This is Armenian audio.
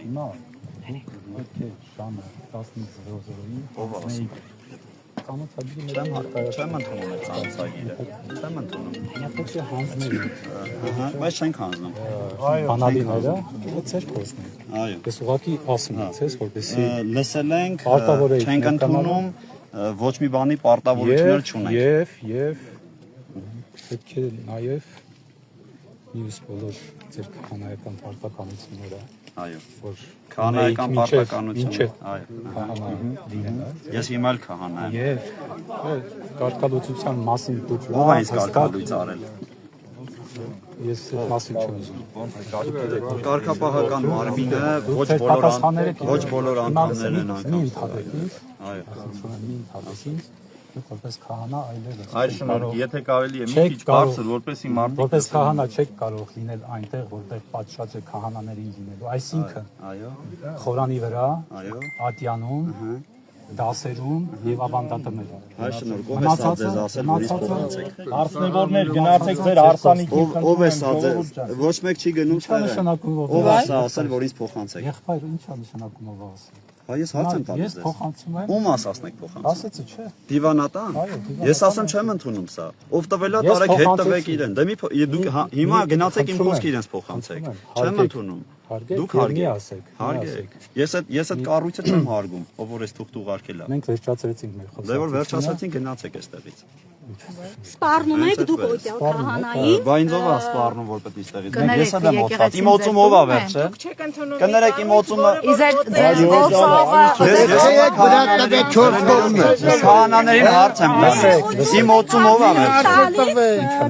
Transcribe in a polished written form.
հիմա պետք է ժամը 15:00-ին Ով ասում։ Կանացագիրը Չեմ ընդունում այդ կանացագիրը։ Չեմ ընդունում։ պետք է հանձնել Բայց չենք հանձնում։ բանալիները, դա ծեր փոստն է։ Այո։ Ես ուղղակի ասում եմ, ցես, որպեսզի Լսել ենք, Պարտավոր էիք չենք ընդունում, ոչ մի բանի պարտավորություններ չունենք։ եւ պետք է նաեւ մյուս բոլոր ձեր քահանայական պարտականությունները Այո։ որ Քահանայական պարտականությունը։ Այո։ քահանա լինեն, Ես հիմա էլ քահանա եմ։ եւ կարգալուծության մասին դուք Ով է իսկ կարգալույց արել։ ես այդ մասին չեմ ուզում։ Կարգապահական մարմինը ոչ բոլոր անդամներն են անգամ։ Մի ընդհատեցին, Այո։ մի ընդհատեցին, որպես քահանա այլևս։ Այլ շնորհ, եթե կարելի է մի քիչ բարձր, որպեսի մարդիկ որպես քահանա չեք կարող լինել այնտեղ, որտեղ պատշաճ է քահանաներին լինելու։ Այսինքն Այո։ Խորանի վրա, Այո։ ատյանում, դասերում եւ ավանդատներում։ Հայ շնորհ, ով է սա ձեզ ասել, որ ինձ փոխանցեք։ Արսնեվորներ գնացեք ձեր հարսանիքի Ով է սա ձեզ, ոչ մեկ չի գնում Ինչա նշանակում Ով է սա ասել, որ ինձ փոխանցեք։ Եղբայր, ինչա նշանակում ով ասել։ Հա ես հարց եմ Ես տալիս։ փոխանցում եմ։ Ում ասացնեք փոխանցեք։ Ասեցի, չէ։ Դիվանատան։ Այո, դիվանատան։ Ես ասեմ չեմ ընդունում սա։ Ով տվելա Ես տարեք հետ փոխանցեցի։ տվեք իրեն։ Դե մի դուք հիմա գնացեք իմ խնդրում խոսքը եմ, իրենց փոխանցեք։ խնդրում եմ, Չեմ ընդունում։ Հարգեք, Դուք եւ մի հարգեք։ ասեք, մի Հարգեք։ Ես այդ կառույցը չեմ հարգում, ով որ էս թուղթ ուղարկել է։ Մենք վերջացրեցինք մեր խոսքը։ Դե որ վերջացածին գնացեք այստեղից։ Սպառնում եք դուք օտյալ քահանային։ Բա ինձ ով է սպառնում որպես իստեղից։ Կներեք, Ես էլ եմ օծված։ եկեղեցին Իմ օծումը ով է վերջը։ Չեք ընդունում։ Կներեք իմ օծումը։ Իզեր ձեր ողջողը Քահանաներին հարց եմ տալիս։ Իմ օծումը ով է վերջը։